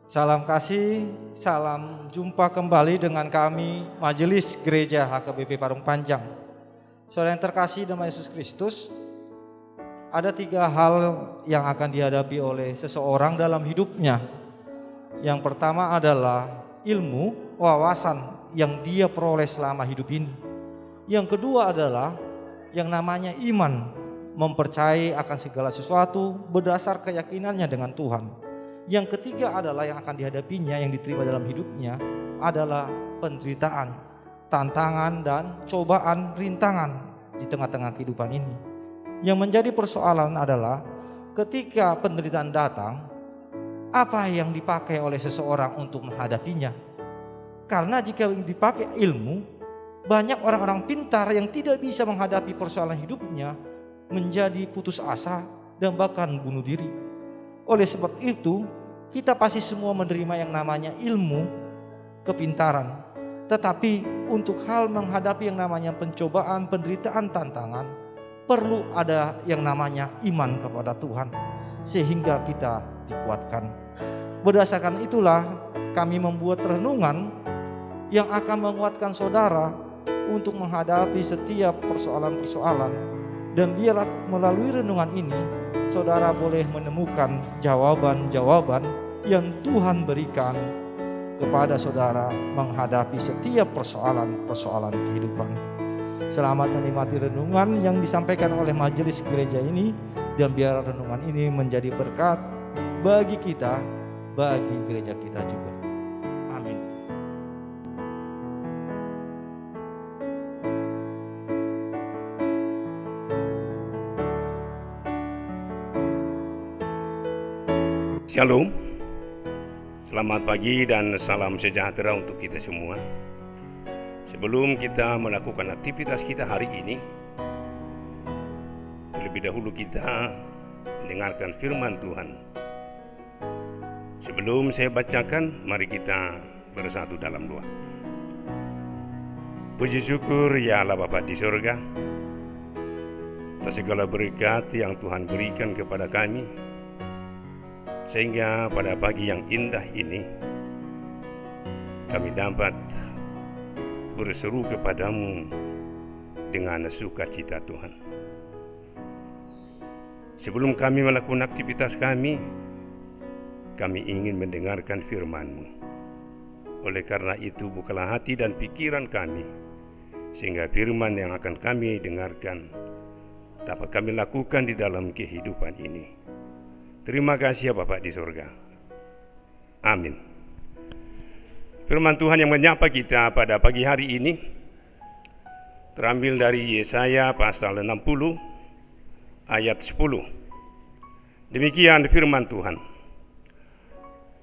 Salam kasih, salam jumpa kembali dengan kami Majelis Gereja HKBP Parung Panjang. Saudara yang terkasih dalam Yesus Kristus, ada 3 hal yang akan dihadapi oleh seseorang dalam hidupnya. Yang pertama adalah ilmu, wawasan yang dia peroleh selama hidup ini. Yang kedua adalah yang namanya iman, mempercayai akan segala sesuatu berdasar keyakinannya dengan Tuhan. Yang ketiga adalah yang akan dihadapinya, yang diterima dalam hidupnya adalah penderitaan, tantangan dan cobaan, rintangan di tengah-tengah kehidupan ini. Yang menjadi persoalan adalah ketika penderitaan datang, apa yang dipakai oleh seseorang untuk menghadapinya? Karena jika dipakai ilmu, banyak orang-orang pintar yang tidak bisa menghadapi persoalan hidupnya menjadi putus asa dan bahkan bunuh diri. Oleh sebab itu, kita pasti semua menerima yang namanya ilmu, kepintaran. Tetapi untuk hal menghadapi yang namanya pencobaan, penderitaan, tantangan, perlu ada yang namanya iman kepada Tuhan, sehingga kita dikuatkan. Berdasarkan itulah kami membuat renungan yang akan menguatkan saudara untuk menghadapi setiap persoalan-persoalan. Dan biarlah melalui renungan ini saudara boleh menemukan jawaban-jawaban yang Tuhan berikan kepada saudara menghadapi setiap persoalan-persoalan kehidupan. Selamat menikmati renungan yang disampaikan oleh majelis gereja ini, dan biar renungan ini menjadi berkat bagi kita, bagi gereja kita juga. Amin. Shalom, selamat pagi dan salam sejahtera untuk kita semua. Sebelum kita melakukan aktivitas kita hari ini, terlebih dahulu kita mendengarkan firman Tuhan. Sebelum saya bacakan, mari kita bersatu dalam doa. Puji syukur ya Allah Bapa di surga, atas segala berkat yang Tuhan berikan kepada kami, sehingga pada pagi yang indah ini kami dapat berseru kepadamu dengan sukacita Tuhan. Sebelum kami melakukan aktivitas kami ingin mendengarkan firman-Mu. Oleh karena itu bukalah hati dan pikiran kami, sehingga firman yang akan kami dengarkan dapat kami lakukan di dalam kehidupan ini. Terima kasih ya Bapak di surga. Amin. Firman Tuhan yang menyapa kita pada pagi hari ini terambil dari Yesaya pasal 60 ayat 10. Demikian firman Tuhan.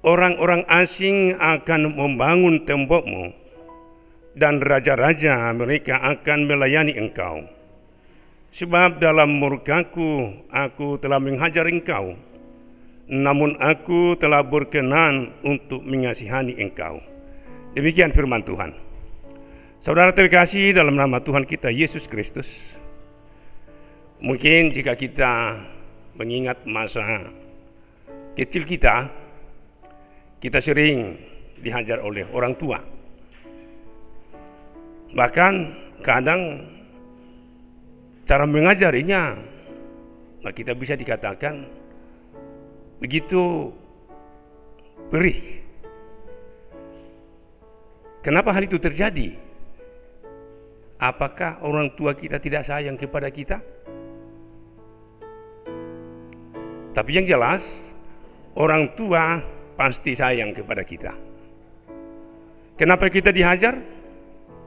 Orang-orang asing akan membangun tembokmu, dan raja-raja mereka akan melayani engkau. Sebab dalam murkaku aku telah menghajar engkau, namun aku telah berkenan untuk mengasihani engkau. Demikian firman Tuhan. Saudara terkasih dalam nama Tuhan kita Yesus Kristus, mungkin jika kita mengingat masa kecil kita sering dihajar oleh orang tua. Bahkan kadang cara mengajarinya kita bisa dikatakan begitu perih. Kenapa hal itu terjadi? Apakah orang tua kita tidak sayang kepada kita? Tapi yang jelas, orang tua pasti sayang kepada kita. Kenapa kita dihajar?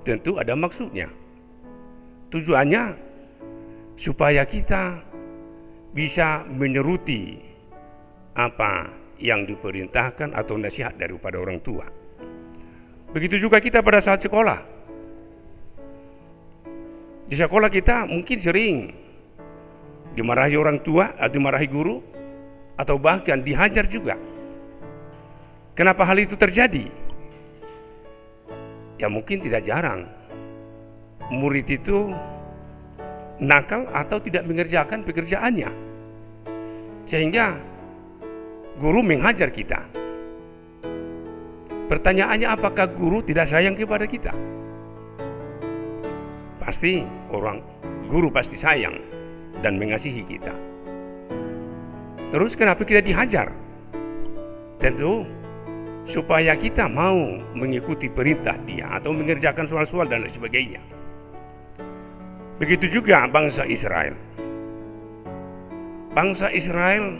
Tentu ada maksudnya. Tujuannya supaya kita bisa menuruti apa yang diperintahkan atau nasihat daripada orang tua. Begitu juga kita pada saat sekolah. Di sekolah kita mungkin sering dimarahi orang tua atau dimarahi guru, atau bahkan dihajar juga. Kenapa hal itu terjadi? Ya mungkin tidak jarang murid itu nakal atau tidak mengerjakan pekerjaannya, sehingga guru menghajar kita. Pertanyaannya, apakah guru tidak sayang kepada kita? Pasti guru pasti sayang dan mengasihi kita. Terus kenapa kita dihajar? Tentu supaya kita mau mengikuti perintah dia atau mengerjakan soal-soal dan lain sebagainya. Begitu juga bangsa Israel. Bangsa Israel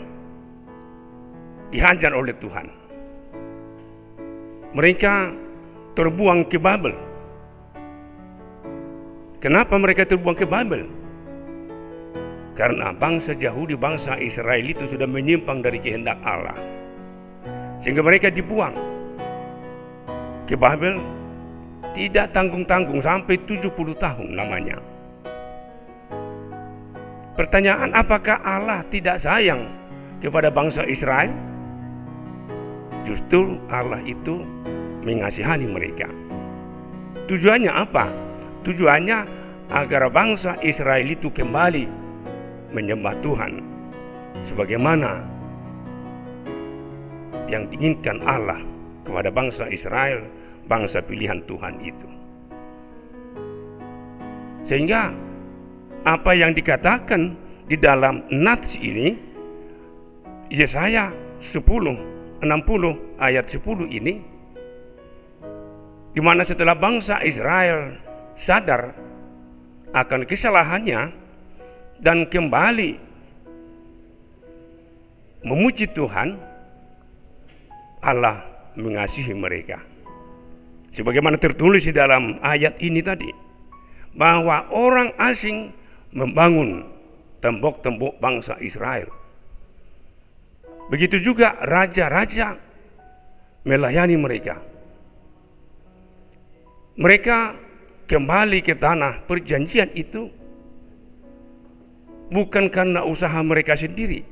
dihajar oleh Tuhan. Mereka terbuang ke Babel. Kenapa mereka terbuang ke Babel? Karena bangsa Yahudi, bangsa Israel itu sudah menyimpang dari kehendak Allah, sehingga mereka dibuang ke Babel. Tidak tanggung-tanggung sampai 70 tahun namanya. Pertanyaan, apakah Allah tidak sayang kepada bangsa Israel? Justru Allah itu mengasihani mereka. Tujuannya apa? Tujuannya agar bangsa Israel itu kembali menyembah Tuhan sebagaimana yang diinginkan Allah kepada bangsa Israel, bangsa pilihan Tuhan itu. Sehingga apa yang dikatakan di dalam nats ini, Yesaya 60 ayat 10 ini, di mana setelah bangsa Israel sadar akan kesalahannya dan kembali memuji Tuhan, Allah mengasihi mereka. Sebagaimana tertulis di dalam ayat ini tadi, bahwa orang asing membangun tembok-tembok bangsa Israel. Begitu juga raja-raja melayani mereka. Mereka kembali ke tanah perjanjian itu bukan karena usaha mereka sendiri,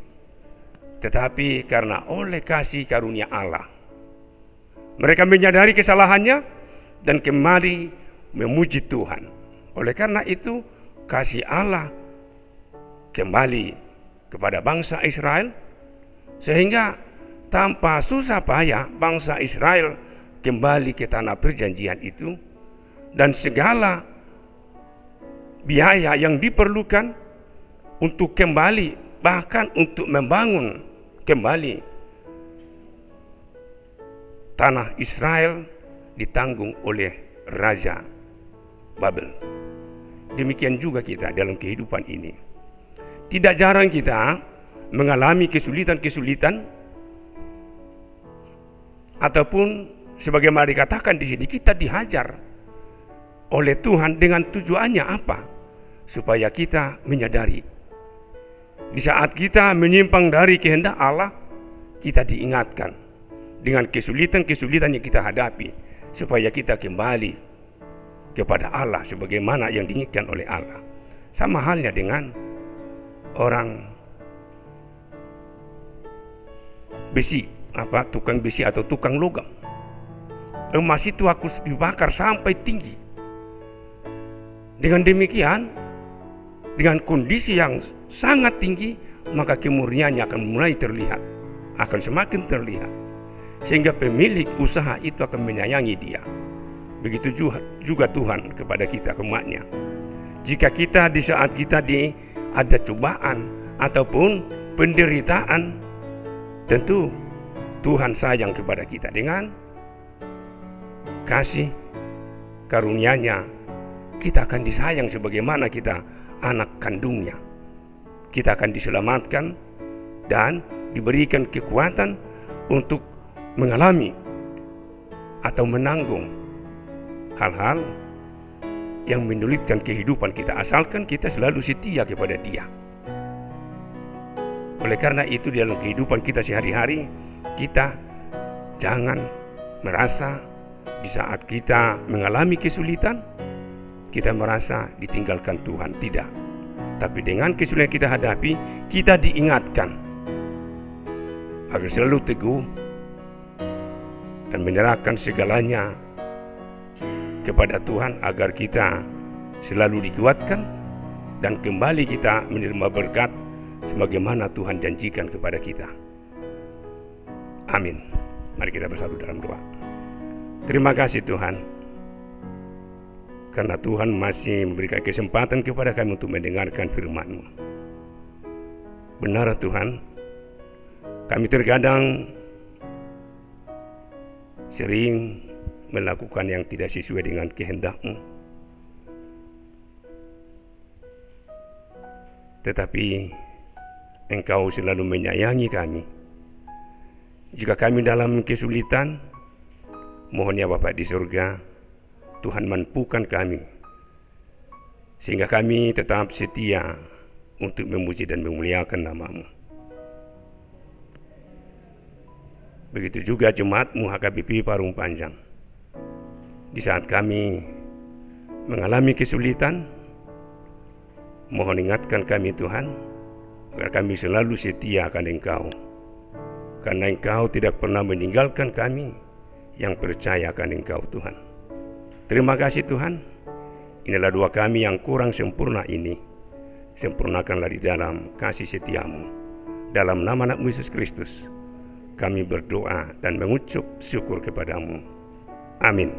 tetapi karena oleh kasih karunia Allah. Mereka menyadari kesalahannya dan kembali memuji Tuhan. Oleh karena itu, kasih Allah kembali kepada bangsa Israel, sehingga tanpa susah payah bangsa Israel kembali ke tanah perjanjian itu, dan segala biaya yang diperlukan untuk kembali, bahkan untuk membangun kembali tanah Israel, ditanggung oleh Raja Babel. Demikian juga kita dalam kehidupan ini. Tidak jarang kita mengalami kesulitan-kesulitan, ataupun sebagaimana dikatakan di sini, kita dihajar oleh Tuhan dengan tujuannya apa? Supaya kita menyadari di saat kita menyimpang dari kehendak Allah, kita diingatkan dengan kesulitan-kesulitan yang kita hadapi, supaya kita kembali kepada Allah sebagaimana yang diinginkan oleh Allah. Sama halnya dengan orang besi, tukang besi atau tukang logam. Emas itu harus dibakar sampai tinggi. Dengan demikian, dengan kondisi yang sangat tinggi, maka kemurniannya akan mulai terlihat, akan semakin terlihat, sehingga pemilik usaha itu akan menyayangi dia. Begitu juga Tuhan kepada kita, umatnya. Jika kita di saat kita ada cobaan ataupun penderitaan, tentu Tuhan sayang kepada kita dengan kasih karunia-Nya. Kita akan disayang sebagaimana kita anak kandungnya. Kita akan diselamatkan dan diberikan kekuatan untuk mengalami atau menanggung hal-hal yang menyulitkan kehidupan kita, asalkan kita selalu setia kepada Dia. Oleh karena itu, dalam kehidupan kita sehari-hari, kita jangan merasa di saat kita mengalami kesulitan kita merasa ditinggalkan Tuhan. Tidak. Tapi dengan kesulitan yang kita hadapi, kita diingatkan agar selalu teguh dan menyerahkan segalanya kepada Tuhan, agar kita selalu dikuatkan dan kembali kita menerima berkat sebagaimana Tuhan janjikan kepada kita. Amin. Mari kita bersatu dalam doa. Terima kasih Tuhan, karena Tuhan masih memberikan kesempatan kepada kami untuk mendengarkan firman-Mu. Benar Tuhan, kami terkadang sering melakukan yang tidak sesuai dengan kehendak-Mu. Tetapi Engkau selalu menyayangi kami. Jika kami dalam kesulitan, mohon ya Bapa di surga, Tuhan mampukan kami, sehingga kami tetap setia untuk memuji dan memuliakan nama-Mu. Begitu juga jemaat-Mu HKBP Parung Panjang. Di saat kami mengalami kesulitan, mohon ingatkan kami Tuhan, agar kami selalu setia akan Engkau, karena Engkau tidak pernah meninggalkan kami yang percaya akan Engkau Tuhan. Terima kasih Tuhan. Inilah doa kami yang kurang sempurna ini. Sempurnakanlah di dalam kasih setia-Mu. Dalam nama anak Yesus Kristus kami berdoa dan mengucap syukur kepada-Mu. Amin.